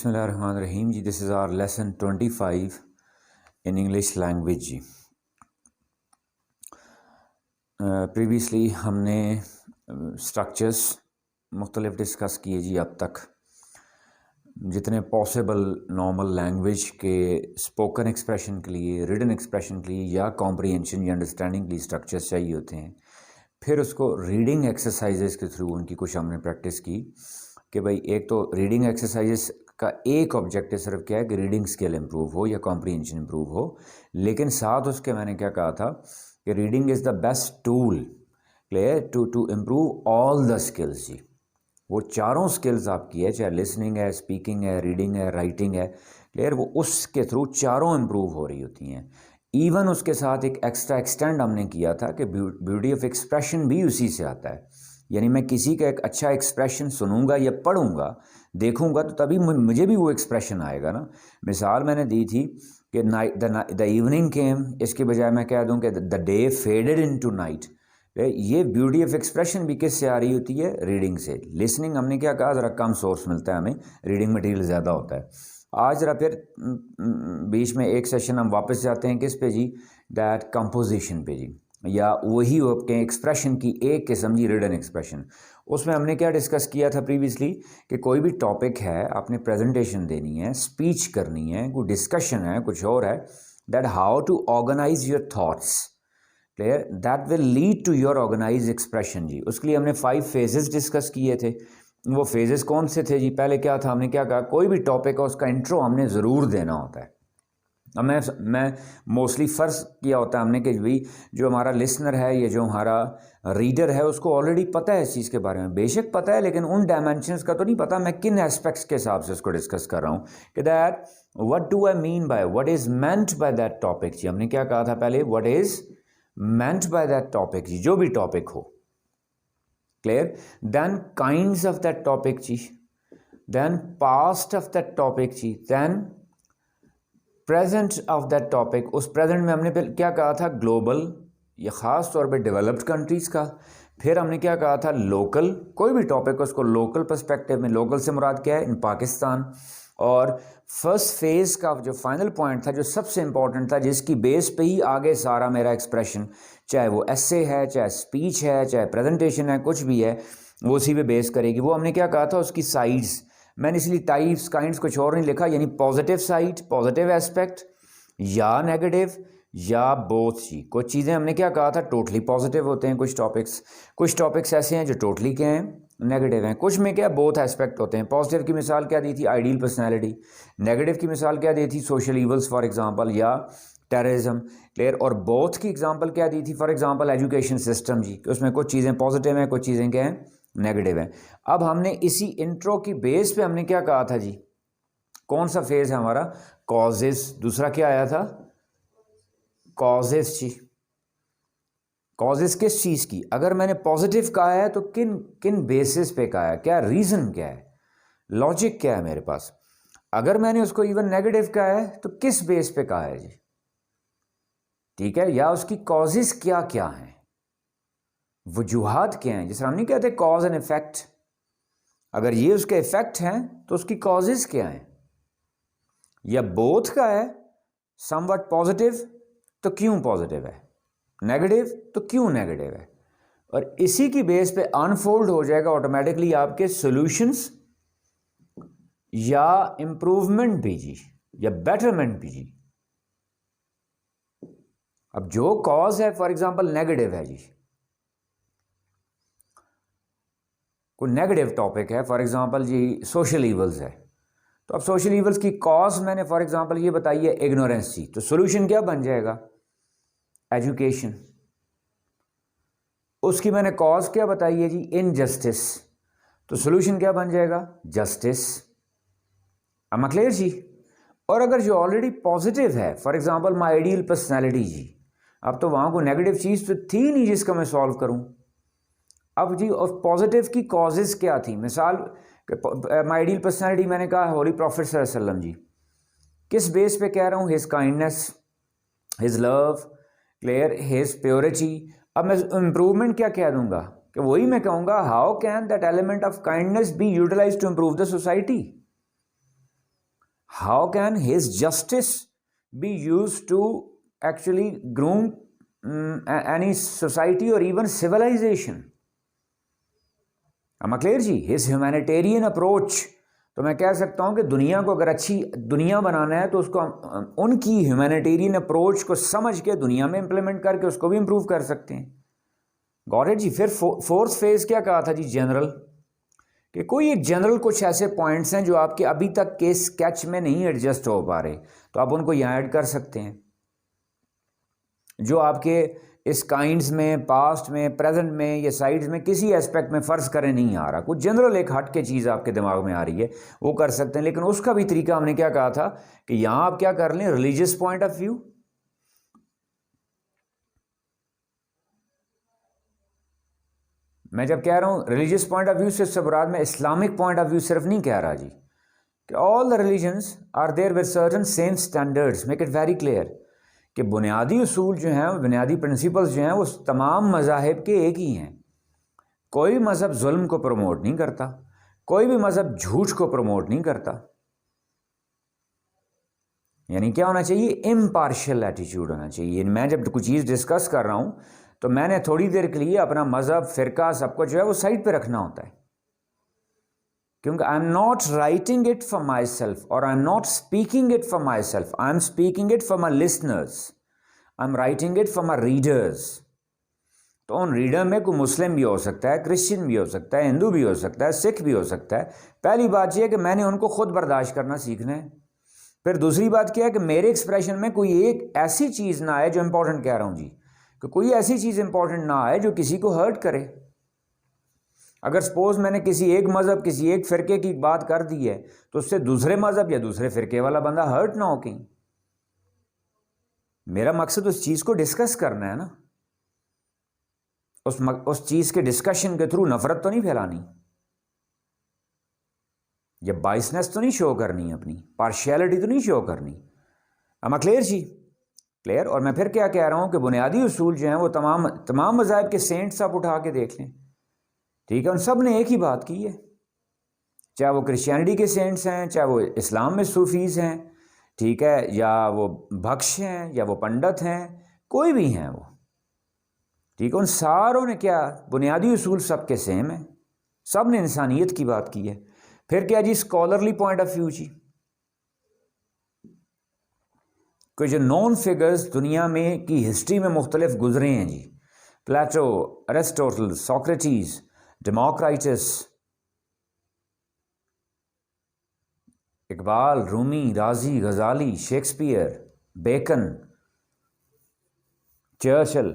बिस्मिल्लाहिर्रहमानिर्रहीम जी। This is our lesson 25 in English language जी। प्रीवियसली हमने स्ट्रक्चर्स मुख्तलिफ डिस्कस किए जी। अब तक जितने पॉसिबल नॉर्मल लैंग्वेज के स्पोकन एक्सप्रेशन के लिए, रिटन एक्सप्रेशन के लिए या कॉम्प्रीहेंशन या अंडरस्टैंडिंग के लिए स्ट्रक्चर्स चाहिए होते हैं, फिर उसको रीडिंग एक्सरसाइजेस के थ्रू उनकी कुछ हमने प्रैक्टिस की कि भाई एक तो रीडिंग एक्सरसाइजेस का एक ऑब्जेक्टिव सिर्फ क्या है कि रीडिंग स्किल इम्प्रूव हो या कॉम्प्रीहेंशन इम्प्रूव हो, लेकिन साथ उसके मैंने क्या कहा था कि reading is the best tool clear to improve all the skills जी। वो चारों स्किल्स आपकी है, चाहे लिसनिंग है, स्पीकिंग है, रीडिंग है, राइटिंग है, क्लियर, वो उसके थ्रू चारों इम्प्रूव हो रही होती हैं। इवन उसके साथ एक एक्स्ट्रा एक्सटेंड हमने किया था कि ब्यूटी ऑफ एक्सप्रेशन भी उसी से आता है। यानी मैं किसी का एक अच्छा एक्सप्रेशन सुनूंगा या पढ़ूंगा, देखूंगा, तो तभी मुझे भी वो एक्सप्रेशन आएगा ना। मिसाल मैंने दी थी कि द इवनिंग केम, इसके बजाय मैं कह दूं कि the day faded into night. ये ब्यूटी ऑफ एक्सप्रेशन भी किससे आ रही होती है? रीडिंग से। लिसनिंग हमने क्या कहा, ज़रा कम सोर्स मिलता है हमें, रीडिंग मटेरियल ज़्यादा होता है। आज ज़रा फिर बीच में एक सेशन हम वापस जाते हैं किस पे जी? दैट कंपोजिशन पे जी, या वही आपके एक्सप्रेशन की एक किस्म जी, रिटन एक्सप्रेशन। उसमें हमने क्या डिस्कस किया था प्रीवियसली कि कोई भी टॉपिक है, आपने प्रेजेंटेशन देनी है, स्पीच करनी है, कोई डिस्कशन है, कुछ और है, that how to organise your thoughts, clear, that will lead to your organise expression जी। उसके लिए हमने 5 फेजेस डिस्कस किए थे। वो फेजेस कौन से थे जी? पहले क्या था, हमने क्या कहा, कोई भी टॉपिक है उसका इंट्रो हमने ज़रूर देना होता है। अब मैं मोस्टली फ़र्ज किया होता है हमने कि भाई जो हमारा लिसनर है, ये जो हमारा रीडर है, उसको ऑलरेडी पता है इस चीज़ के बारे में, बेशक पता है, लेकिन उन डायमेंशंस का तो नहीं पता। मैं किन एस्पेक्ट्स के हिसाब से उसको डिस्कस कर रहा हूँ कि that what do I mean by, what is meant by that topic जी। हमने क्या कहा था पहले? व्हाट इज़ meant by that topic जी, जो भी टॉपिक हो, clear. Then kinds of that topic जी, then past of that topic जी, then present of that topic. उस प्रेजेंट में हमने क्या कहा था? ग्लोबल या ख़ास तौर पे डेवलप्ड कंट्रीज़ का। फिर हमने क्या कहा था? लोकल। कोई भी टॉपिक हो उसको लोकल पर्सपेक्टिव में, लोकल से मुराद क्या है? इन पाकिस्तान। और फर्स्ट फेज़ का जो फाइनल पॉइंट था, जो सबसे इंपॉर्टेंट था, जिसकी बेस पे ही आगे सारा मेरा एक्सप्रेशन, चाहे वो एसे है, चाहे स्पीच है, चाहे प्रेजेंटेशन है, कुछ भी है, वो उसी पे बेस करेगी। वो हमने क्या कहा था? उसकी साइड्स। मैंने इसलिए टाइप्स, काइंड्स कुछ और नहीं लिखा, यानी पॉजिटिव साइड, पॉजिटिव एस्पेक्ट, या नेगेटिव, या बोथ जी। कुछ चीज़ें हमने क्या कहा था? टोटली पॉजिटिव होते हैं कुछ टॉपिक्स ऐसे हैं जो टोटली क्या हैं? नेगेटिव हैं। कुछ में क्या बोथ एस्पेक्ट होते हैं। पॉजिटिव की मिसाल क्या दी थी? Ideal personality. नेगेटिव की मिसाल क्या दी थी? सोशल ईवल्स फॉर एग्जांपल, या टेररिज्म, क्लियर। और बोथ की एग्जांपल क्या दी थी? फॉर एग्जांपल एजुकेशन सिस्टम जी, उसमें कुछ चीज़ें पॉजिटिव हैं, कुछ चीज़ें क्या हैं? नेगेटिव हैं। अब हमने इसी इंट्रो की बेस पे हमने क्या कहा था जी? कौन सा फेज है हमारा? कॉजेस। दूसरा क्या आया था? कॉजेस जी। कॉजेस किस चीज़ की? अगर मैंने पॉजिटिव कहा है तो किन किन बेसिस पे कहा है, क्या रीज़न क्या है, लॉजिक क्या है मेरे पास। अगर मैंने उसको इवन नेगेटिव कहा है तो किस बेस पे कहा है जी, ठीक है, या उसकी कॉजेस क्या क्या हैं, वजूहात क्या हैं। जैसे हम नहीं कहते कॉज एंड इफेक्ट, अगर ये उसके इफेक्ट हैं तो उसकी कॉजेस क्या हैं। या बोथ का है, समवट पॉजिटिव तो क्यों पॉजिटिव है, नेगेटिव तो क्यों नेगेटिव है। और इसी की बेस पे अनफोल्ड हो जाएगा ऑटोमेटिकली आपके सॉल्यूशंस, या इंप्रूवमेंट भी जी, या बेटरमेंट भी जी। अब जो कॉज है फॉर एग्जांपल नेगेटिव है जी, कोई नेगेटिव टॉपिक है, फॉर एग्जांपल जी सोशल ईवल्स है, तो अब सोशल ईवल्स की कॉज मैंने फॉर एग्जांपल ये बताई है इग्नोरेंस जी, तो सॉल्यूशन क्या बन जाएगा? एजुकेशन। उसकी मैंने कॉज क्या बताई है जी? इनजस्टिस, तो सॉल्यूशन क्या बन जाएगा? जस्टिस। am I clear जी? और अगर जो ऑलरेडी पॉजिटिव है, for example my ideal personality जी, अब तो वहां को नेगेटिव चीज़ तो थी नहीं जिसका मैं सॉल्व करूं। अब जी और पॉजिटिव की कॉजेज क्या थी? मिसाल माय आइडियल पर्सनैलिटी मैंने कहा होली प्रॉफिट सल्लल्लाहु अलैहि वसल्लम जी, किस बेस पे कह रहा हूँ? His kindness, his love, clear, his purity. अब मैं इंप्रूवमेंट क्या कह दूंगा? कि वही मैं कहूंगा, how can that element of kindness be utilize to improve the society. how can his justice be used to actually groom any society or even civilization? am I clear जी? his humanitarian approach, तो मैं कह सकता हूं कि दुनिया को अगर अच्छी दुनिया बनाना है तो उसको उनकी ह्यूमैनिटेरियन अप्रोच को समझ के दुनिया में इंप्लीमेंट करके उसको भी इंप्रूव कर सकते हैं। गॉट इट जी। फिर फोर्थ फेज क्या कहा था जी? जनरल, कि कोई एक जनरल कुछ ऐसे पॉइंट्स हैं जो आपके अभी तक के स्केच में नहीं एडजस्ट हो पा रहे, तो आप उनको यहाँ ऐड कर सकते हैं। जो आपके इस काइंड्स में, पास्ट में, प्रेजेंट में, ये साइड्स में किसी एस्पेक्ट में फ़र्ज करें नहीं आ रहा, कुछ जनरल एक हट के चीज़ आपके दिमाग में आ रही है, वो कर सकते हैं। लेकिन उसका भी तरीका हमने क्या कहा था कि यहाँ आप क्या कर लें, रिलीजियस पॉइंट ऑफ व्यू। मैं जब कह रहा हूँ रिलीजियस पॉइंट ऑफ व्यू से इससे मुराद मैं इस्लामिक पॉइंट ऑफ व्यू सिर्फ नहीं कह रहा जी, कि all the religions are there with certain same standards, make it very clear कि बुनियादी उसूल जो हैं, बुनियादी प्रिंसिपल्स जो हैं, वो तमाम मज़ाहिब के एक ही हैं। कोई भी मज़हब जुल्म को प्रमोट नहीं करता, कोई भी मज़हब झूठ को प्रमोट नहीं करता। यानी क्या होना चाहिए? इम्पार्शियल एटीट्यूड होना चाहिए। मैं जब कोई चीज़ डिस्कस कर रहा हूँ तो मैंने थोड़ी देर के लिए अपना मज़हब, फ़िरका, सबको जो है वो साइड पे रखना होता है, क्योंकि I am not writing it for myself और I am not speaking it for myself, I am speaking it for my listeners, I am writing it for my readers. तो उन reader में कोई मुस्लिम भी हो सकता है, Christian भी हो सकता है, हिंदू भी हो सकता है, सिख भी हो सकता है। पहली बात यह है कि मैंने उनको खुद बर्दाश्त करना सीखना है। फिर दूसरी बात क्या है कि मेरे एक्सप्रेशन में कोई एक ऐसी चीज़ ना आए, जो इंपॉर्टेंट कह रहा हूँ जी, कि कोई ऐसी चीज़ इंपॉर्टेंट ना आए जो किसी को हर्ट करे। अगर सपोज मैंने किसी एक मज़हब, किसी एक फ़िरके की बात कर दी है, तो उससे दूसरे मज़हब या दूसरे फ़िरके वाला बंदा हर्ट ना हो कहीं। मेरा मकसद उस चीज़ को डिस्कस करना है ना, उस चीज़ के डिस्कशन के थ्रू नफ़रत तो नहीं फैलानी, या बाइसनेस तो नहीं शो करनी, अपनी पार्शियलिटी तो नहीं शो करनी। am I क्लियर जी? क्लियर। और मैं फिर क्या कह रहा हूँ कि बुनियादी उसूल जो हैं वो तमाम मज़ाहिब के सेंट्स आप उठा के देख लें, ठीक है, उन सब ने एक ही बात की है, चाहे वो क्रिश्चियनिटी के सेंट्स हैं, चाहे वो इस्लाम में सूफीज़ हैं, ठीक है, या वो भक्ष हैं, या वो पंडित हैं, कोई भी हैं वो, ठीक है, उन सारों ने क्या बुनियादी उसूल सबके सेम है, सब ने इंसानियत की बात की है। फिर क्या जी? स्कॉलरली पॉइंट ऑफ व्यू जी, कोई जो नॉन फिगर्स दुनिया में की हिस्ट्री में मुख्तलिफ गुजरे हैं जी, प्लेटो, अरिस्टोटल, सोक्रेटिस, डेमोक्राइटस, इकबाल, रूमी, राजी, गजाली, शेक्सपियर, बेकन, चर्चिल,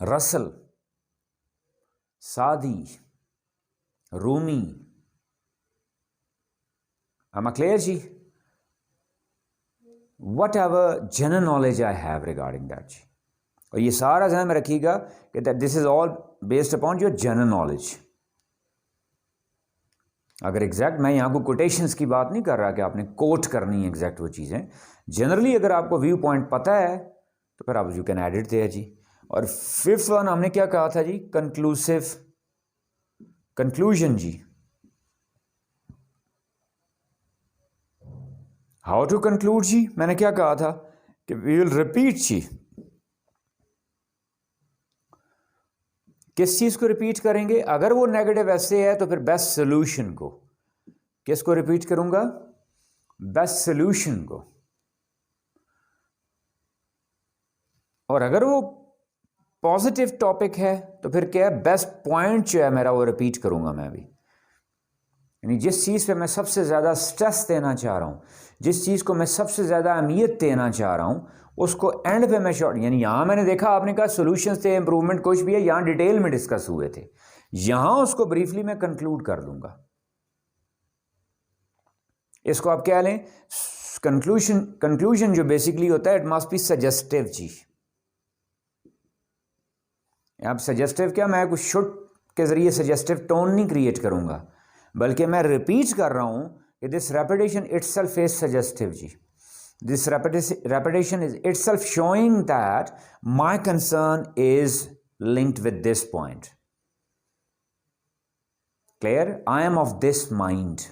रसल, सादी, Rumi. am I clear ji? Whatever general knowledge I have regarding that जी, और ये सारा ध्यान में रखिएगा कि that this is all based upon your general knowledge। अगर एग्जैक्ट, मैं यहाँ को कोटेशंस की बात नहीं कर रहा कि आपने कोट करनी है एग्जैक्ट वो चीज़ें, जनरली अगर आपको व्यू पॉइंट पता है तो फिर आप you can add it there जी। और फिफ्थ वन हमने क्या कहा था जी? कंक्लूजन जी। हाउ टू कंक्लूड जी? मैंने क्या कहा था कि वी विल रिपीट जी। किस चीज़ को रिपीट करेंगे? अगर वो नेगेटिव ऐसे है तो फिर बेस्ट सोल्यूशन को, किसको रिपीट करूंगा? बेस्ट सोल्यूशन को। और अगर वो पॉजिटिव टॉपिक है तो फिर क्या है? बेस्ट पॉइंट जो है मेरा वो रिपीट करूंगा मैं भी। यानी जिस चीज़ पे मैं सबसे ज़्यादा स्ट्रेस देना चाह रहा हूँ, जिस चीज़ को मैं सबसे ज़्यादा अहमियत देना चाह रहा हूँ, उसको एंड पे मैं शॉर्ट, यानी यहाँ मैंने देखा आपने कहा सॉल्यूशंस थे, इंप्रूवमेंट कुछ भी है, यहाँ डिटेल में डिस्कस हुए थे, यहाँ उसको ब्रीफली मैं कंक्लूड कर दूंगा। इसको आप क्या लें? कंक्लूजन जो बेसिकली होता है, इट मस्ट बी सजेस्टिव जी। आप सजेस्टिव क्या, मैं कुछ शुड के जरिए सजेस्टिव टोन नहीं क्रिएट करूंगा, बल्कि मैं रिपीट कर रहा हूं कि this repetition itself is suggestive जी। This repetition is itself showing that my concern is linked with this point. Clear? I am of this mind.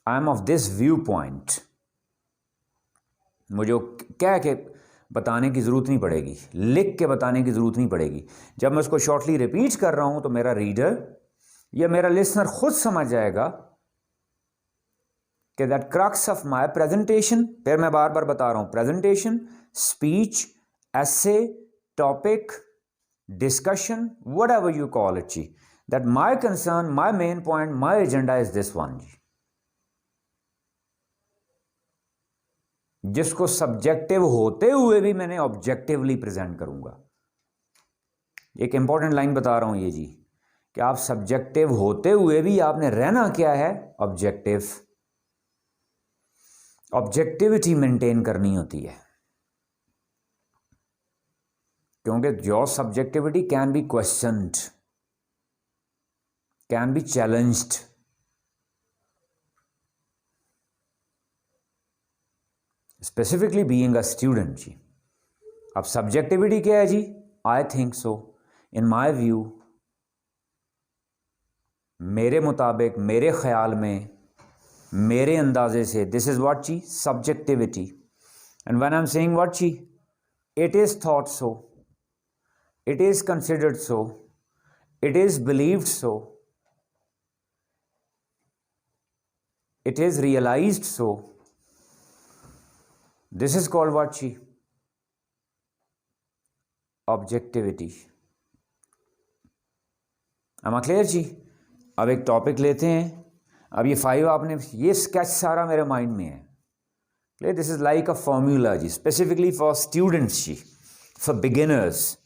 I am of this view point, मुझे कह के बताने की ज़रूरत नहीं पड़ेगी, लिख के बताने की ज़रूरत नहीं पड़ेगी। जब मैं उसको शॉर्टली रिपीट कर रहा हूं तो मेरा रीडर या मेरा लिसनर खुद समझ जाएगा कि that crux of my presentation, फिर मैं बार बार बता रहा हूं, presentation, speech, essay, topic, discussion, whatever you call it, जी, that my concern, my main point, my agenda is this one, जी, जिसको सब्जेक्टिव होते हुए भी मैंने ऑब्जेक्टिवली प्रेजेंट करूंगा। एक इंपॉर्टेंट लाइन बता रहा हूं ये जी, कि आप सब्जेक्टिव होते हुए भी आपने रहना क्या है, ऑब्जेक्टिव। ऑब्जेक्टिविटी मेंटेन करनी होती है, क्योंकि your subjectivity can be questioned, can be challenged. Specifically being a student जी। अब सब्जेक्टिविटी क्या है जी, I think so, in my view, मेरे मुताबिक, मेरे ख्याल में, मेरे अंदाजे से, दिस इज व्हाट जी, subjectivity. And when I am saying what जी, it is thought so, it is considered so, it is believed so, it is realized so, this is called what जी, ऑब्जेक्टिविटी। am I clear जी? अब एक topic लेते हैं। अब ये 5 आपने, ये स्केच सारा मेरे माइंड में है, clear? This is like a formula जी, स्पेसिफिकली फॉर स्टूडेंट्स जी, फॉर बिगिनर्स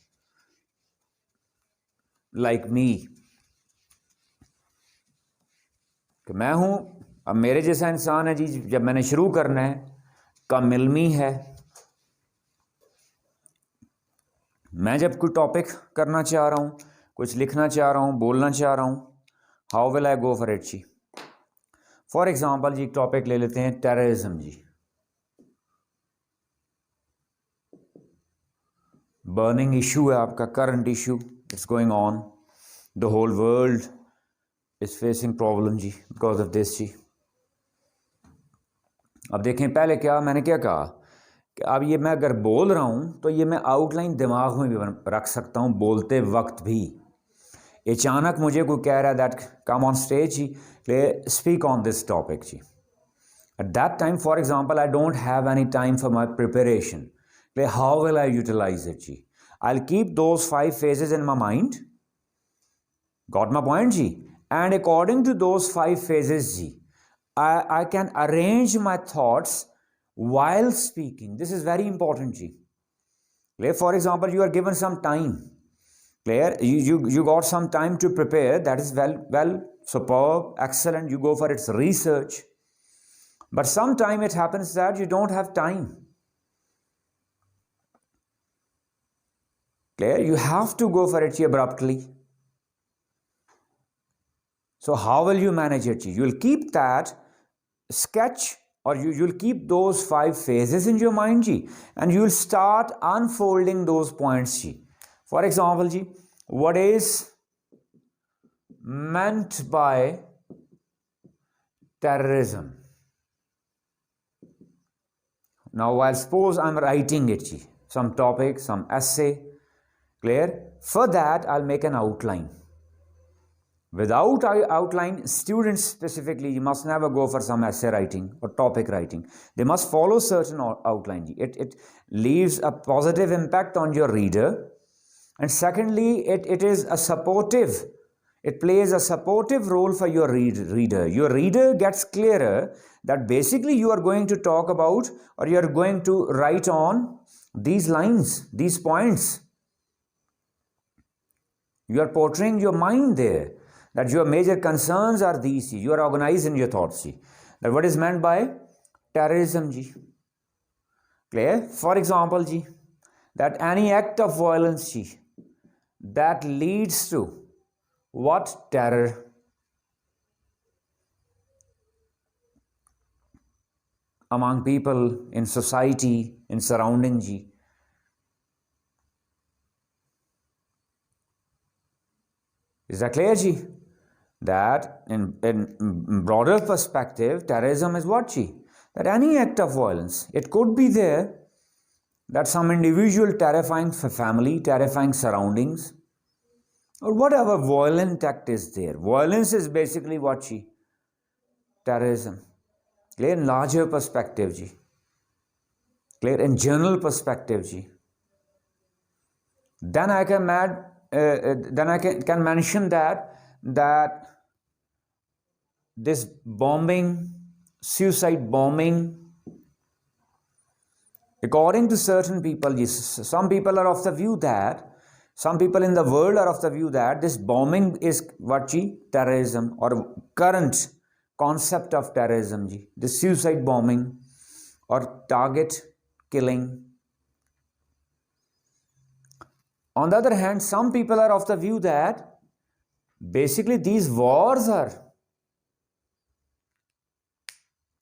लाइक मी। कि मैं हूं, अब मेरे जैसा इंसान है जी, जब मैंने शुरू करना है, कम इल्मी है, मैं जब कोई टॉपिक करना चाह रहा हूं, कुछ लिखना चाह रहा हूं, बोलना चाह रहा हूं, how will I go for it जी? फॉर एग्जाम्पल जी, एक टॉपिक ले लेते हैं, टेररिज्म जी, बर्निंग इशू है आपका, current issue, it's going on, the whole world is facing problem जी बिकॉज ऑफ दिस जी। अब देखें, पहले क्या मैंने क्या कहा कि अब ये मैं अगर बोल रहा हूं तो ये मैं आउटलाइन दिमाग में भी रख सकता हूं बोलते वक्त भी। अचानक मुझे कोई कह रहा है दैट कम ऑन स्टेज जी, स्पीक ऑन दिस टॉपिक जी, at that time, for example, I don't have any time for my preparation, how will I utilize it ji? I'll keep those 5 phases in my mind, got my point ji, and according to those 5 phases ji, I can arrange my thoughts while speaking. This is very important ji. For example, you are given some time, clear, you got some time to prepare, that is well superb, excellent, you go for its research. But sometimes it happens that you don't have time. Clear? You have to go for it abruptly. So how will you manage it? You will keep that sketch, or you'll keep those 5 phases in your mind ji, and you will start unfolding those points ji. For example ji, what is meant by terrorism? Now, while suppose I'm writing it, some topic, some essay, clear? For that, I'll make an outline. Without outline, students specifically, you must never go for some essay writing or topic writing. They must follow certain outline. It leaves a positive impact on your reader. And secondly, it is a supportive, it plays a supportive role for your reader. Your reader gets clearer that basically you are going to talk about, or you are going to write on these lines, these points. You are portraying your mind there, that your major concerns are these. You are organized in your thoughts. That what is meant by terrorism ji. Clear? For example ji, that any act of violence ji, that leads to what? Terror. Among people, in society, in surrounding ji. Is that clear ji? That in broader perspective, terrorism is what, Chi? That any act of violence, it could be there that some individual terrifying for family, terrifying surroundings, or whatever violent act is there. Violence is basically what, Chi? Terrorism. Clear in larger perspective, Ji. Clear in general perspective, Ji. Then I can can mention that this bombing, suicide bombing, according to certain people, some people are of the view that, some people in the world are of the view that this bombing is what, Ji? Terrorism, or current concept of terrorism, Ji. This suicide bombing or target killing. On the other hand, some people are of the view that basically these wars are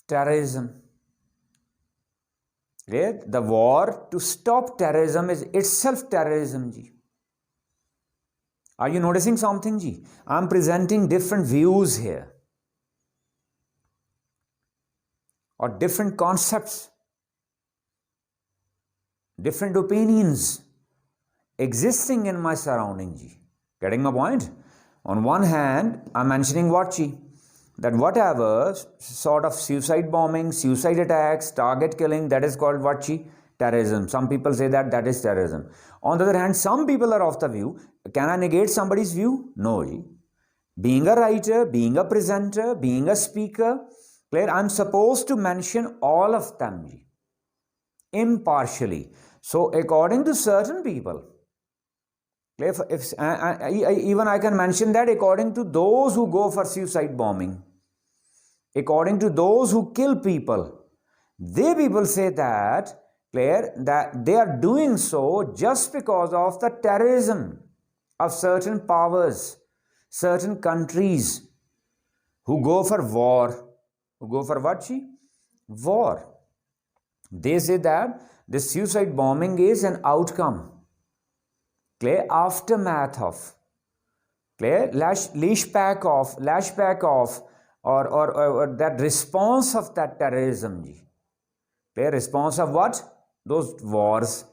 terrorism. Right? The war to stop terrorism is itself terrorism, Ji. Are you noticing something, Ji? I am presenting different views here, or different concepts, different opinions existing in my surrounding, Ji. Getting my point? On one hand, I'm mentioning what, Ji? That whatever sort of suicide bombing, suicide attacks, target killing, that is called what, Ji? Terrorism. Some people say that that is terrorism. On the other hand, some people are of the view, can I negate somebody's view? No, Ji. Being a writer, being a presenter, being a speaker, clear, I'm supposed to mention all of them, Ji, impartially. So according to certain people, if even I can mention that according to those who go for suicide bombing, according to those who kill people, they people say that, clear, that they are doing so just because of the terrorism of certain powers, certain countries who go for war. Who go for what, Chi? War. They say that this suicide bombing is an outcome, clear, aftermath of, clear, lashback of, or that response of that terrorism, clear, response of what? Those wars.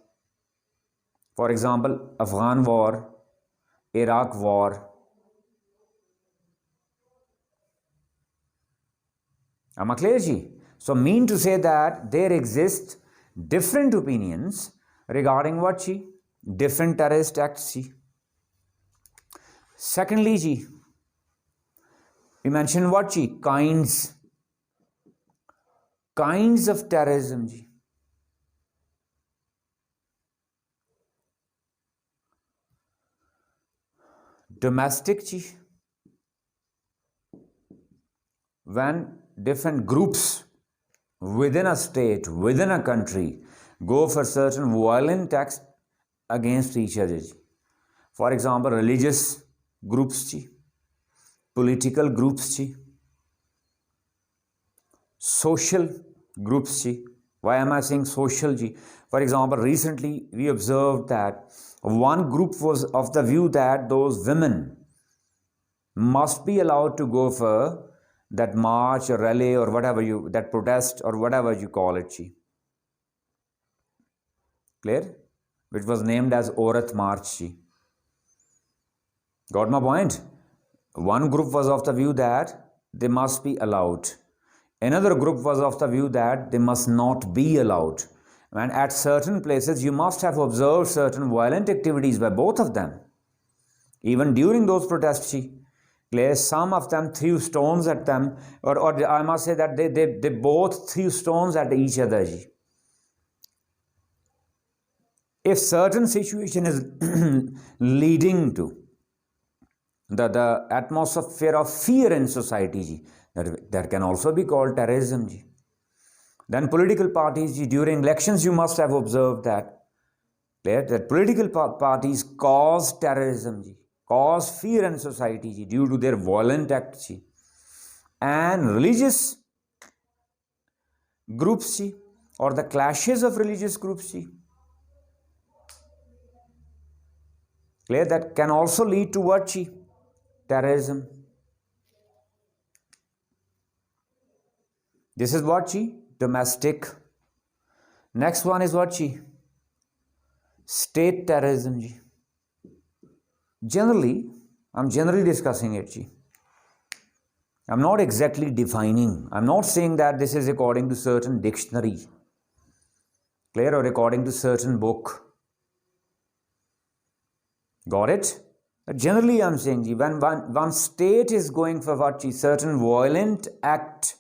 For example, Afghan war, Iraq war. Am I clear, Ji? So mean to say that there exist different opinions regarding what, Ji? Different terrorist acts, Ji. Secondly, Ji, we mentioned what, Ji? Kinds of terrorism, Ji. Domestic, Ji. When different groups within a state, within a country, go for certain violent acts against each other. For example, religious groups, political groups, social groups. Why am I saying social? For example, recently we observed that one group was of the view that those women must be allowed to go for that march or rally or whatever that protest or whatever you call it, clear, which was named as Aurat March. Got my point? One group was of the view that they must be allowed. Another group was of the view that they must not be allowed. And at certain places, you must have observed certain violent activities by both of them. Even during those protests, some of them threw stones at them, or I must say that they both threw stones at each other. If certain situation is leading to the atmosphere of fear in society, that can also be called terrorism. Then political parties, during elections, you must have observed that political parties cause terrorism, cause fear in society due to their violent acts. And religious groups, or the clashes of religious groups, clear, that can also lead to what? Terrorism. This is what जी? Domestic. Next one is what जी? State terrorism जी. Generally, I'm generally discussing it जी. I'm not exactly defining. I'm not saying that this is according to certain dictionary. Clear? Or according to certain book. Got it? Generally, I'm saying जी, when one state is going for what जी? Certain violent act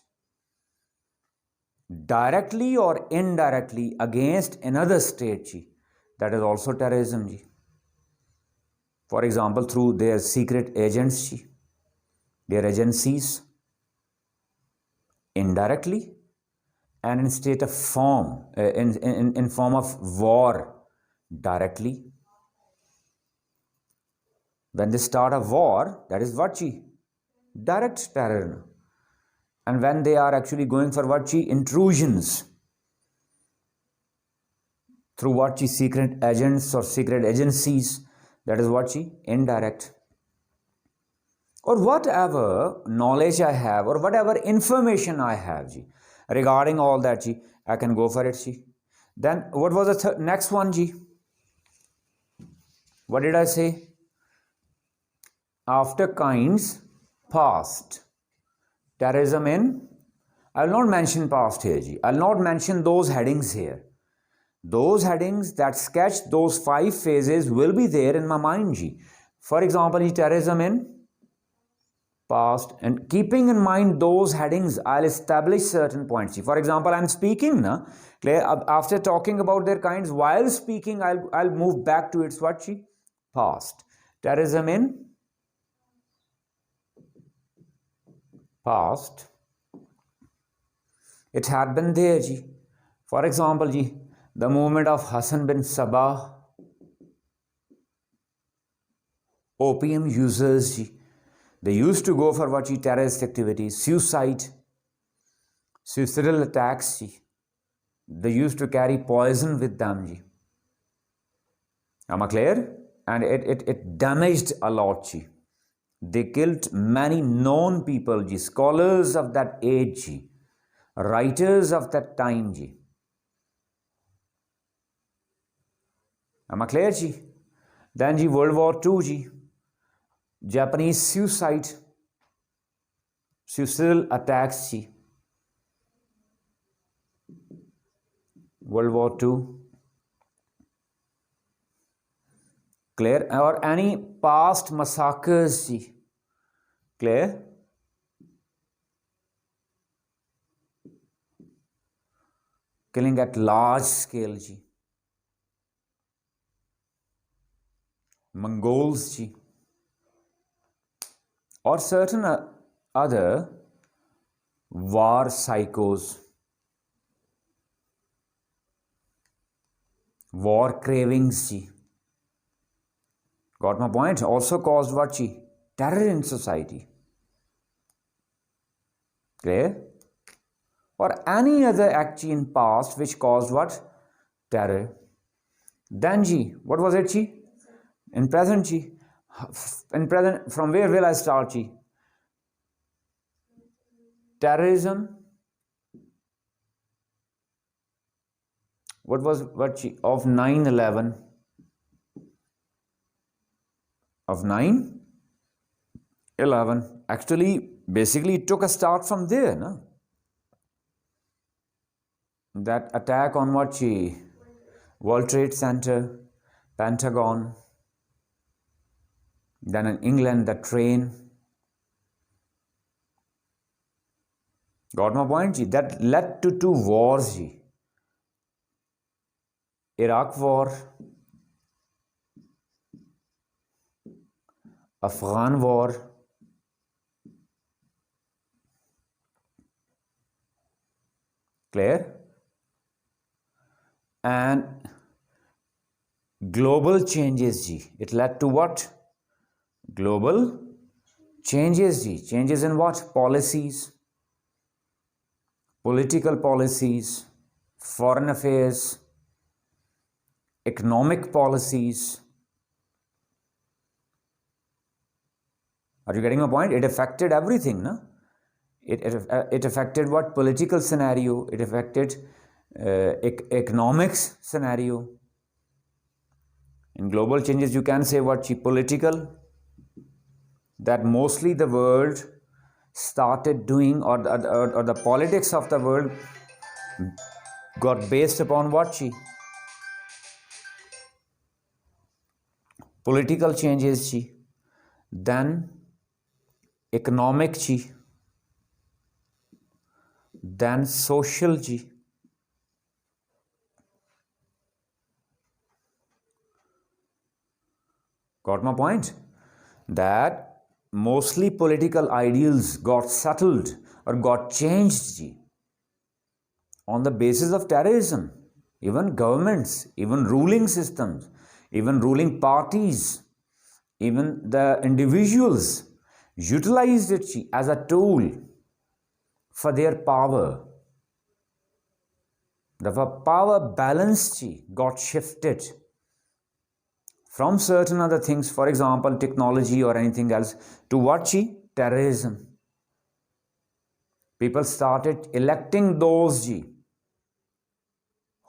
directly or indirectly against another state जी, that is also terrorism जी. For example, through their secret agents जी, their agencies, indirectly, and in state of form, in form of war, directly. When they start a war, that is what जी? Direct terror. And when they are actually going for what जी? Intrusions through what जी? Secret agents or secret agencies, that is what जी? Indirect. Or whatever knowledge I have or whatever information I have जी, regarding all that जी, I can go for it जी. Then what was the next one जी? What did I say? After kinds past. Terrorism in, I will not mention past here जी. I will not mention those headings here. Those headings that sketch those 5 phases will be there in my mind जी. For example, terrorism in past, and keeping in mind those headings, I'll establish certain points. For example, I'm speaking na, after talking about their kinds, while speaking, I'll move back to its what जी? Past. Terrorism in past. It had been there जी. For example जी, the movement of Hassan bin Sabah, opium users जी, they used to go for what जी? Terrorist activities, suicidal attacks जी. They used to carry poison with them जी. Am I clear? And it damaged a lot जी. They killed many known people जी, scholars of that age जी, writers of that time ji. Am I clear जी? Then जी, World War II जी, Japanese suicidal attacks जी. World War II. Clear? Or any past massacres जी. Clear? Killing at large scale जी. Mongols जी. Or certain other war psychos, war cravings जी. Got my point? Also caused what जी? Terror in society. Clear? Or any other act in past which caused what? Terror. Then जी, what was it जी? In present जी. In present, from where will I start जी? Terrorism. What was what जी? Of 9/11. Of 9/11. Actually, basically it took a start from there, no? That attack on what जी? World Trade Center, Pentagon, then in England, the train. Got my point जी? That led to 2 wars जी. Iraq War, Afghan War, clear? And global changes जी. It led to what? Global changes जी. Changes in what? Policies, political policies, foreign affairs, economic policies. Are you getting my point? It affected everything, no? It affected what? Political scenario. It affected economics scenario. In global changes, you can say what? Political, that mostly the world started doing, or the politics of the world got based upon what? Political changes, then economic, then social, got my point? That mostly political ideals got settled or got changed on the basis of terrorism. Even governments, even ruling systems, even ruling parties, even the individuals utilized it as a tool for their power. The power balance got shifted from certain other things, for example, technology or anything else, to what? Terrorism. People started electing those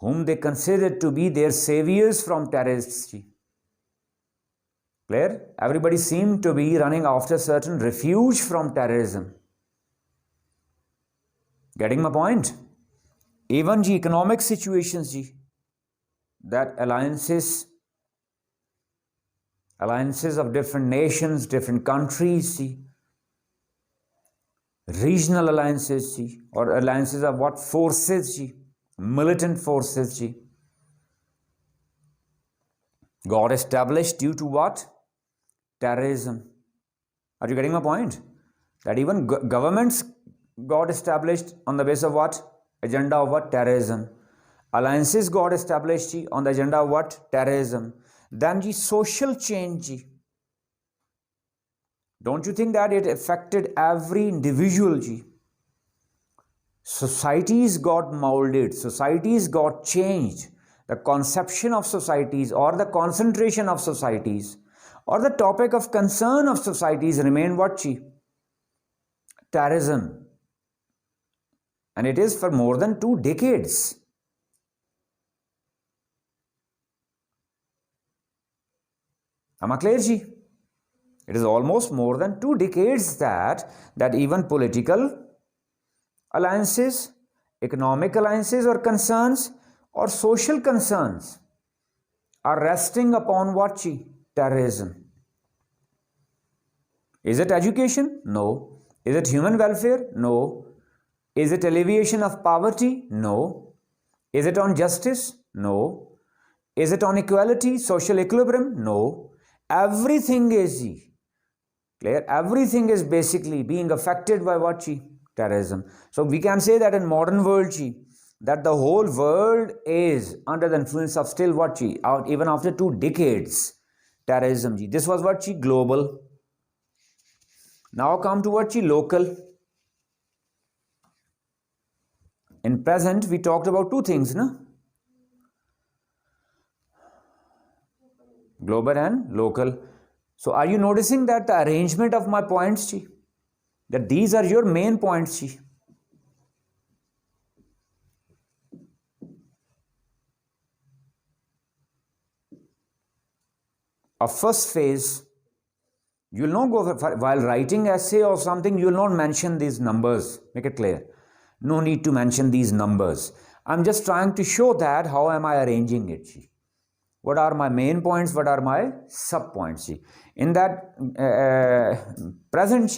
whom they considered to be their saviors from terrorists. Clear? Everybody seemed to be running after certain refuge from terrorism. Getting my point? Even economic situations, that alliances of different nations, different countries, regional alliances, or alliances of what? Forces, militant forces, got established due to what? Terrorism. Are you getting my point? That even governments got established on the basis of what? Agenda of what? Terrorism. Alliances got established on the agenda of what? Terrorism. Then social change. Don't you think that it affected every individual? Societies got molded, societies got changed. The conception of societies, or the concentration of societies, or the topic of concern of societies remained what? Terrorism. And it is for more than 2 decades. Am I clear, It is almost more than 2 decades that even political alliances, economic alliances or concerns, or social concerns are resting upon what? Terrorism. Is it education? No. Is it human welfare? No. Is it alleviation of poverty? No. Is it on justice? No. Is it on equality, social equilibrium? No. Everything is clear. Everything is basically being affected by what? Terrorism. So we can say that in modern world, that the whole world is under the influence of still what? Even after 2 decades, terrorism. This was what? Global. Now come to what? Local. In present, we talked about 2 things, no? Global and local. So are you noticing that the arrangement of my points, that these are your main points, A first phase, you will not go while writing essay or something, you will not mention these numbers. Make it clear. No need to mention these numbers. I'm just trying to show that how am I arranging it. What are my main points? What are my sub points? In that present,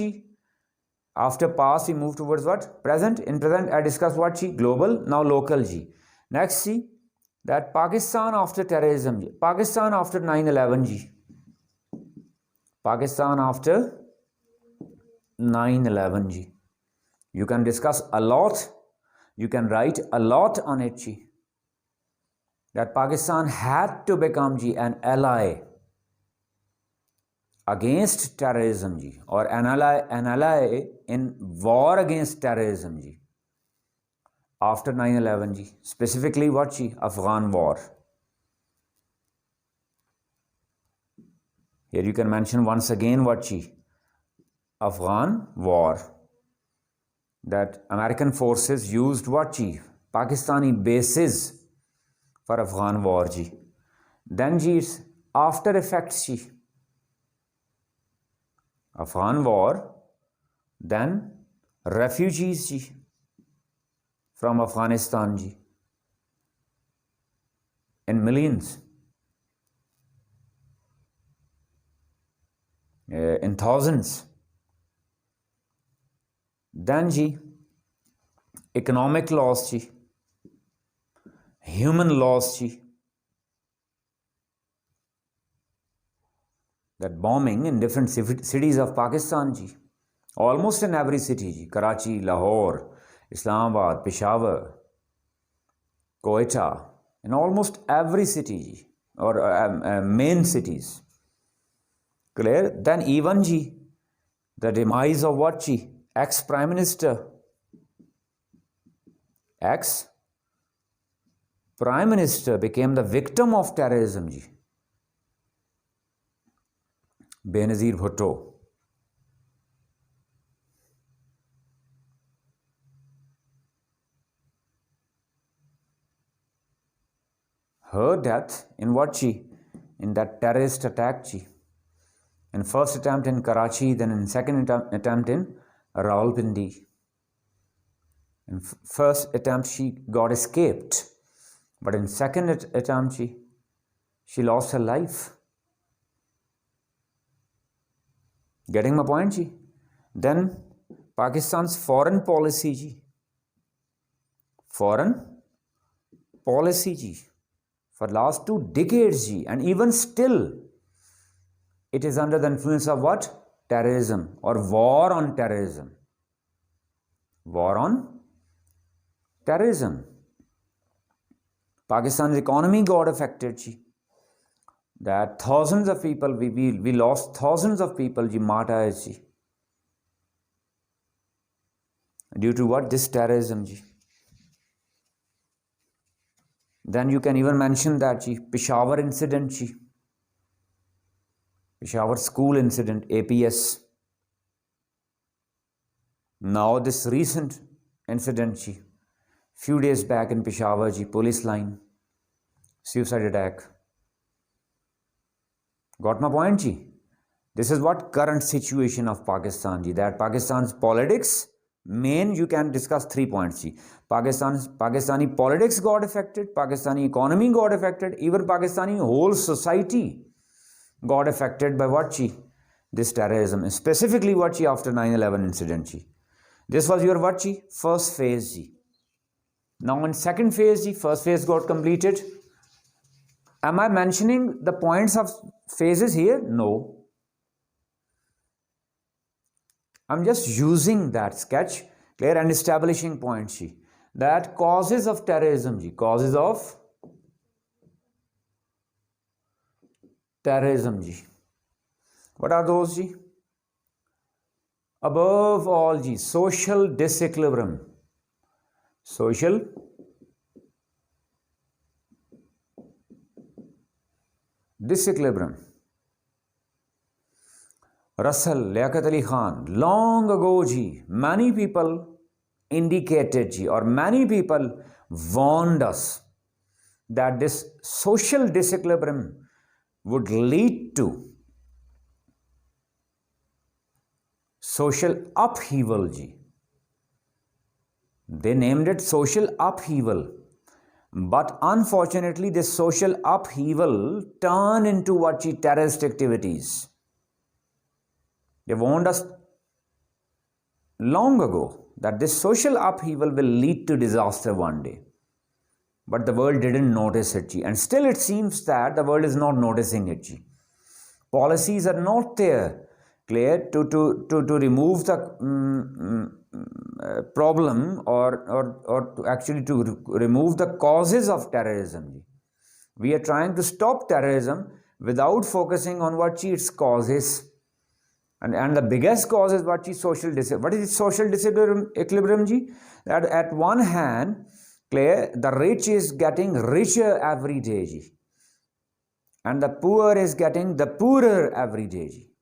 after past, we move towards what? Present. In present, I discuss what? Global. Now local. Next, that Pakistan after terrorism. Pakistan after 9/11. Pakistan after 9/11. You can discuss a lot. You can write a lot on it. That Pakistan had to become an ally against terrorism, or an ally in war against terrorism, after 9/11, specifically what? Afghan war. Here you can mention once again what? Afghan war. that American forces used what ji? Pakistani bases for Afghan war ji. Then ji, its after effects ji. Afghan war, then refugees ji from Afghanistan ji in millions, in thousands. Then ji, economic loss ji, human loss ji. That bombing in different cities of Pakistan ji, almost in every city ji, Karachi, Lahore, Islamabad, Peshawar, Quetta, in almost every city ji, or main cities. Clear? Then even ji, the demise of what ji? Ex-Prime Minister. Ex-Prime Minister became the victim of terrorism ji. Benazir Bhutto. Her death in what ji? In that terrorist attack ji. In first attempt in Karachi, then in second attempt in Rawalpindi. In first attempt she got escaped, but in second attempt she lost her life. Getting my point ji? Then Pakistan's foreign policy ji. Foreign policy ji. For last 2 decades ji, and even still it is under the influence of what? Terrorism or war on terrorism. War on terrorism. Pakistan's economy got affected ji. That thousands of people, we lost thousands of people ji, martyrs ji. Due to what? This terrorism ji. Then you can even mention that ji, Peshawar incident ji. Peshawar school incident, APS. Now this recent incident ji, few days back in Peshawar ji, police line, suicide attack. Got my point ji? This is what current situation of Pakistan ji, that Pakistan's politics, main you can discuss 3 points ji. Pakistani politics got affected, Pakistani economy got affected, even Pakistani whole society got affected by what ji? This terrorism, specifically what ji? After 9/11 incident ji. This was your what ji? First phase ji. Now in second phase ji, first phase got completed. Am I mentioning the points of phases here? No. I'm just using that sketch, clear, and establishing points ji. That causes of terrorism ji, causes of terrorism ji. What are those ji? Above all ji, social disequilibrium. Social disequilibrium. Russell, Liaquat Ali Khan, long ago ji, many people indicated ji, or many people warned us that this social disequilibrium would lead to social upheaval ji. They named it social upheaval. But unfortunately, this social upheaval turned into what ji? Terrorist activities. They warned us long ago that this social upheaval will lead to disaster one day. But the world didn't notice it, ji. And still it seems that the world is not noticing it, ji. Policies are not there, clear, to remove the problem or to actually to remove the causes of terrorism, ji. We are trying to stop terrorism without focusing on what ji? Its causes. And the biggest cause is what is social disequilibrium. What is social disequilibrium ji? That at one hand, clear, the rich is getting richer every day ji, and the poor is getting the poorer every day ji.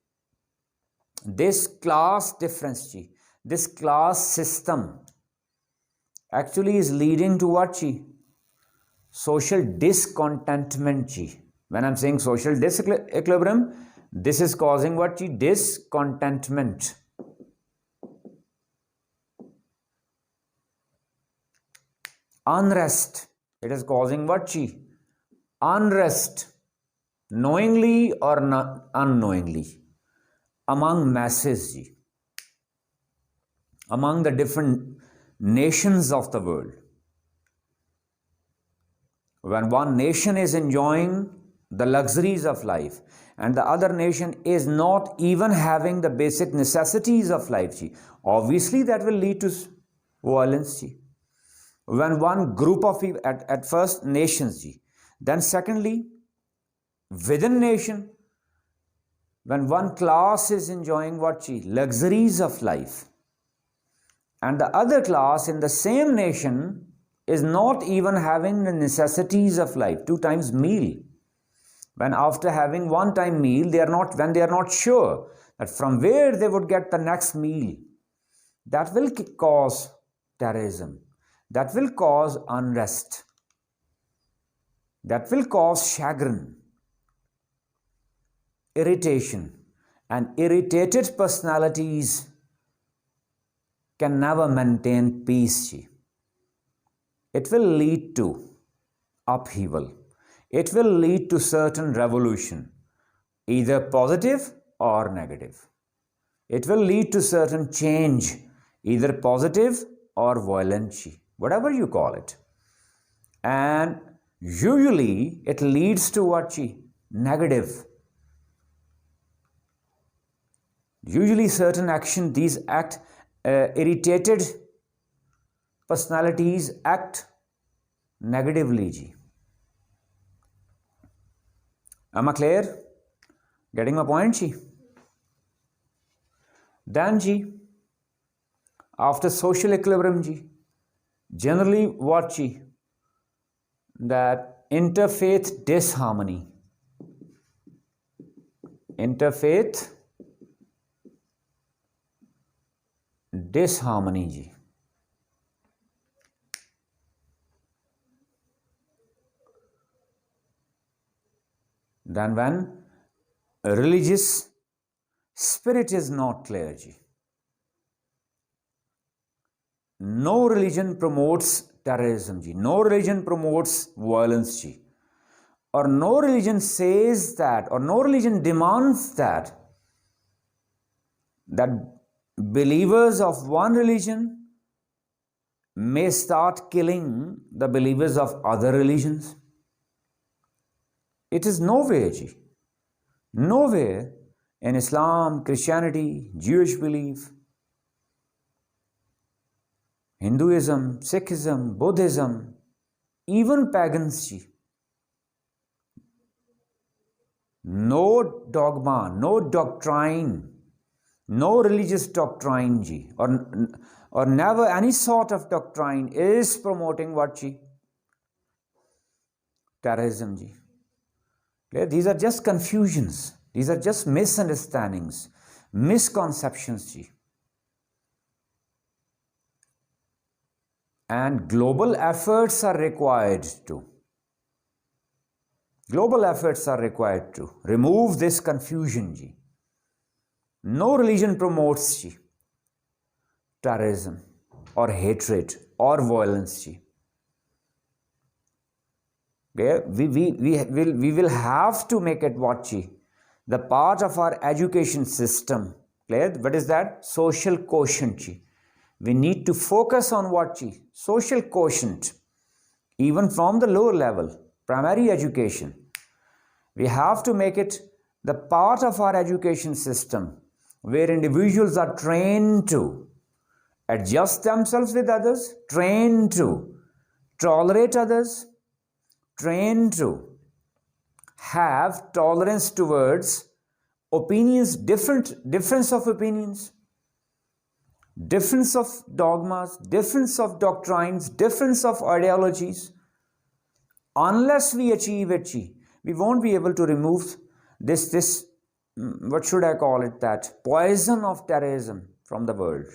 This class difference ji, This class system actually is leading to what, Chi? Social discontentment, Chi. When I'm saying social disequilibrium, this is causing what, Chi? Discontentment. Unrest. It is causing what, Chi? Unrest. Knowingly or not unknowingly. Among masses, Chi. Among the different nations of the world. When one nation is enjoying the luxuries of life and the other nation is not even having the basic necessities of life, obviously that will lead to violence. When one group of people, at first nations, then secondly within nation, when one class is enjoying what, luxuries of life, and the other class in the same nation is not even having the necessities of life, 2 times meal. When after having 1 time meal, when they are not sure that from where they would get the next meal, that will cause terrorism, that will cause unrest, that will cause chagrin, irritation, and irritated personalities can never maintain peace. It will lead to upheaval. It will lead to certain revolution, either positive or negative. It will lead to certain change, either positive or violent, whatever you call it. And usually it leads to what, negative. Usually certain action, these irritated personalities act negatively. Am I clear? Getting my point, Then, after social equilibrium, generally what, that interfaith disharmony. Interfaith disharmony, Then when a religious spirit is not clear, no religion promotes terrorism, no religion promotes violence, or no religion says that, or no religion demands that believers of one religion may start killing the believers of other religions. It is nowhere, nowhere in Islam, Christianity, Jewish belief, Hinduism, Sikhism, Buddhism, even pagans, no dogma, no doctrine, no religious doctrine, or never any sort of doctrine is promoting what, terrorism, These are just confusions. These are just misunderstandings, misconceptions, And global efforts are required to. Global efforts are required to remove this confusion, No religion promotes, terrorism or hatred or violence, Okay? We will have to make it what, the part of our education system. Clear? What is that? Social quotient, We need to focus on what, social quotient. Even from the lower level, primary education. We have to make it the part of our education system where individuals are trained to adjust themselves with others, trained to tolerate others, trained to have tolerance towards opinions, difference of opinions, difference of dogmas, difference of doctrines, difference of ideologies. Unless we achieve it, we won't be able to remove this what should I call it, that poison of terrorism from the world.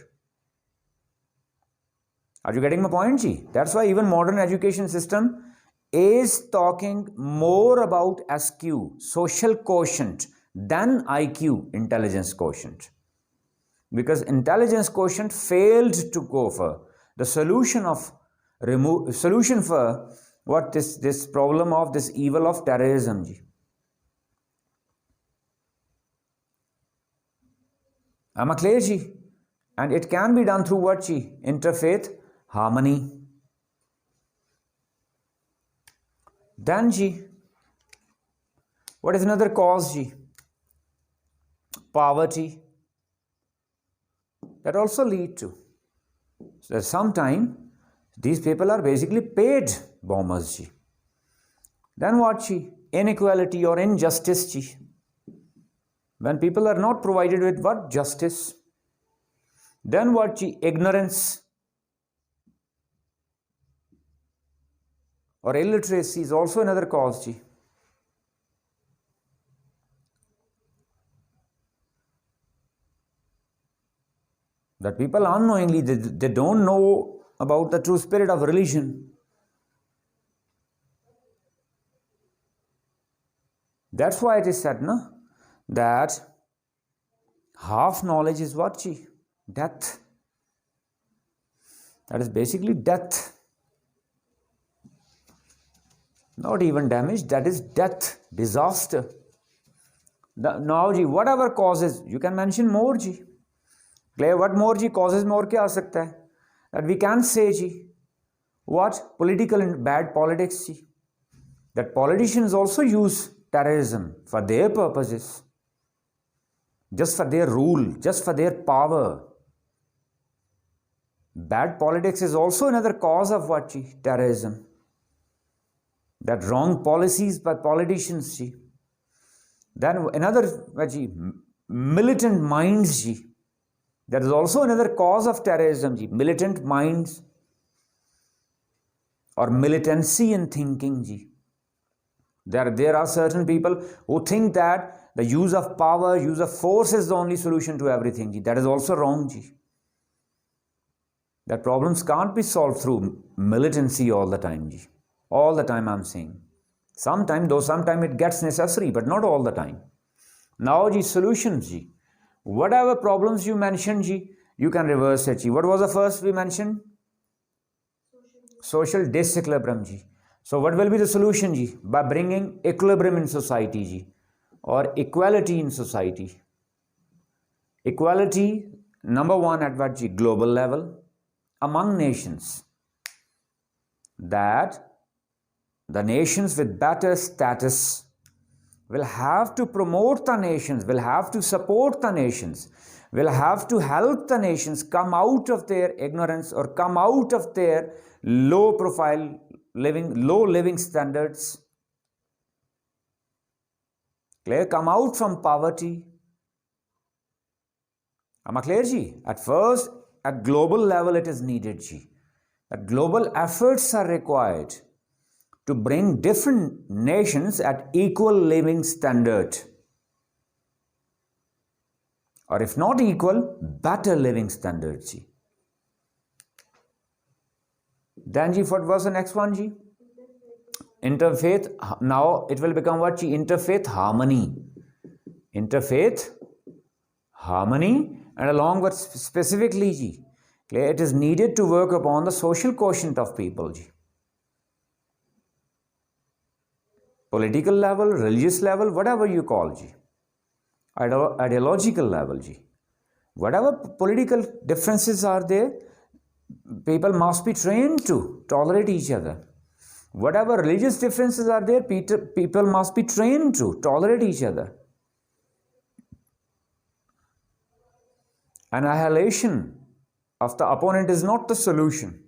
Are you getting my point, ji? That's why even modern education system is talking more about SQ, social quotient, than IQ, intelligence quotient. Because intelligence quotient failed to go for the solution for what this problem of this evil of terrorism, ji. Am I clear, ji? And it can be done through what, ji? Interfaith harmony. Then, ji, what is another cause, ji? Poverty. That also lead to. So sometime these people are basically paid bombers, ji. Then what, ji? Inequality or injustice, ji. When people are not provided with what? Justice. Then what, ji? Ignorance or illiteracy is also another cause, ji. That people unknowingly, they don't know about the true spirit of religion. That's why it is said, no, that half knowledge is what, ji? Death. That is basically death. Not even damage, that is death, disaster. Now, ji, whatever causes, you can mention more, ji. What more, ji? Causes more kya aa sakta hai? That we can say, ji, what? Political and bad politics, ji. That politicians also use terrorism for their purposes. Just for their rule, just for their power. Bad politics is also another cause of what, ji? Terrorism. That wrong policies by politicians, ji. Then another, what, ji? Militant minds, ji. That is also another cause of terrorism, ji. Militant minds or militancy in thinking, ji. There are certain people who think that the use of power, use of force is the only solution to everything, ji. That is also wrong, ji. That problems can't be solved through militancy all the time, ji. All the time I'm saying. Sometimes it gets necessary, but not all the time. Now, ji, solutions, ji. Whatever problems you mentioned, ji, you can reverse it, ji. What was the first we mentioned? Social disequilibrium, ji. So what will be the solution, ji? By bringing equilibrium in society, ji, or equality in society. Equality, number one, at what, ji? Global level, among nations. That the nations with better status will have to promote the nations, will have to support the nations, will have to help the nations come out of their ignorance or come out of their low profile living, low living standards. Clear? Come out from poverty. Am I clear, ji? At first, at global level it is needed, ji. That global efforts are required to bring different nations at equal living standard. Or if not equal, better living standard, ji. Then, ji, what was the next one, ji? Interfaith. Now it will become what, ji? Interfaith harmony. Interfaith harmony, and along with specifically, ji, it is needed to work upon the social quotient of people, ji. Political level, religious level, whatever you call, ji. Ideological level, ji. Whatever political differences are there, people must be trained to tolerate each other. Whatever religious differences are there, people must be trained to tolerate each other. Annihilation of the opponent is not the solution.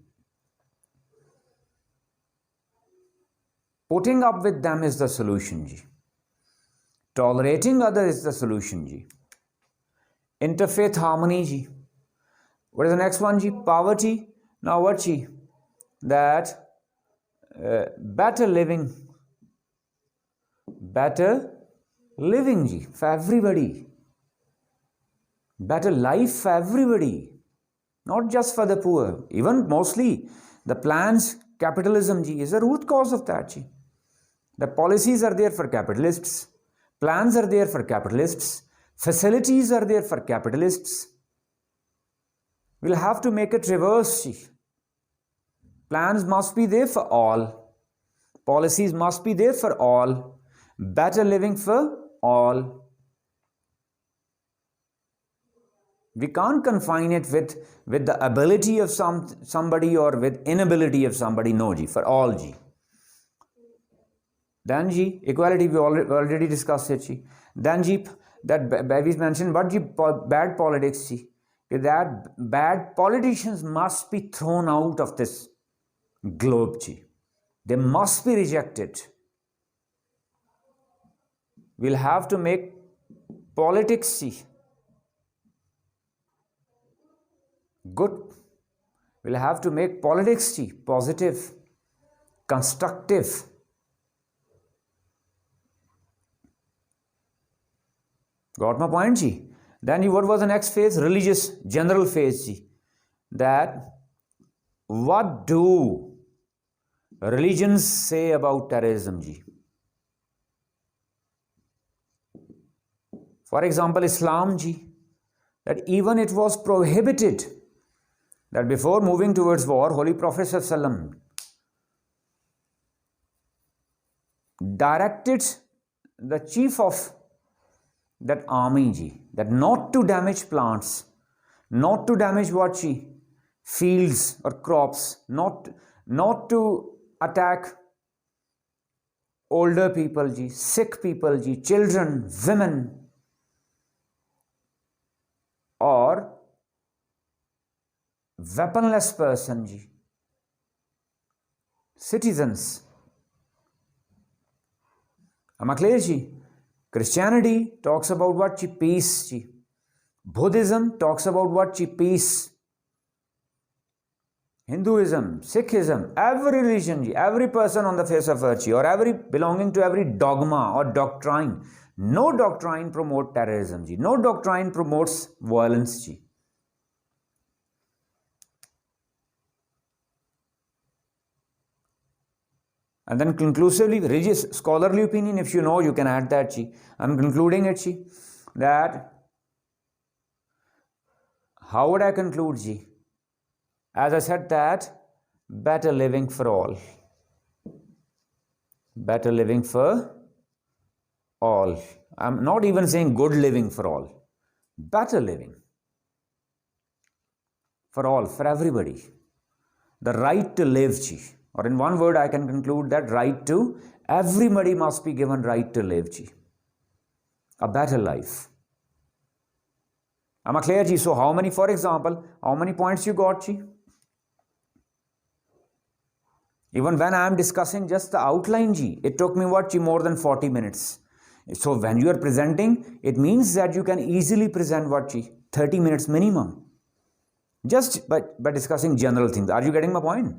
Putting up with them is the solution, ji. Tolerating others is the solution, ji. Interfaith harmony, ji. What is the next one, ji? Poverty. Now what, ji? That better living, ji, for everybody. Better life for everybody. not just for the poor, even mostly the plans capitalism ji is the root cause of that ji. The policies are there for capitalists, plans are there for capitalists, facilities are there for capitalists. We'll have to make it reverse ji. Plans must be there for all, policies must be there for all, better living for all. We can't confine it with the ability of somebody or with inability of somebody. No ji, for all ji. Then ji, equality we already discussed it ji. Then ji, that we mentioned what ji, bad politics ji. That bad politicians must be thrown out of this globe ji. They must be rejected. We'll have to make politics ji good. We'll have to make politics ji positive, constructive. Got my point ji? Then what was the next phase? Religious general phase ji. That what do religions say about terrorism ji? For example, Islam ji, that even it was prohibited that before moving towards war, Holy Prophet ﷺ directed the chief of that army ji, that not to damage plants, not to damage what ji, fields or crops, not to attack older people ji, sick people ji, children, women, or weaponless person ji, citizens. Am I clear ji? Christianity talks about what ji? Peace ji. Buddhism talks about what ji? Peace. Hinduism, Sikhism, every religion ji, every person on the face of earth ji, or every belonging to every dogma or doctrine, no doctrine promotes terrorism ji, no doctrine promotes violence ji. And then conclusively, religious scholarly opinion, if you know, you can add that ji. I'm concluding it ji, that how would I conclude ji? As I said that better living for all. Better living for all. I'm not even saying good living for all. Better living for all, for everybody. The right to live ji. Or in one word, I can conclude that right to, everybody must be given right to live ji. A better life. Am I clear ji? So how many, for example, how many points you got ji? Even when I am discussing just the outline ji, it took me what ji? More than 40 minutes. So when you are presenting, it means that you can easily present what ji? 30 minutes minimum. Just by discussing general things. Are you getting my point?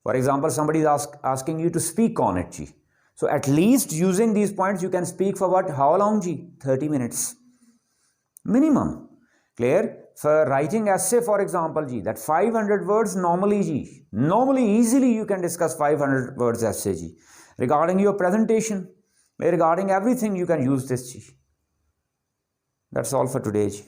For example, somebody is asking you to speak on it ji. So at least using these points, you can speak for what? How long ji? 30 minutes. Minimum. Clear? For writing essay, for example ji, that 500 words normally ji. Normally, easily you can discuss 500 words essay ji. Regarding your presentation, regarding everything, you can use this ji. That's all for today ji.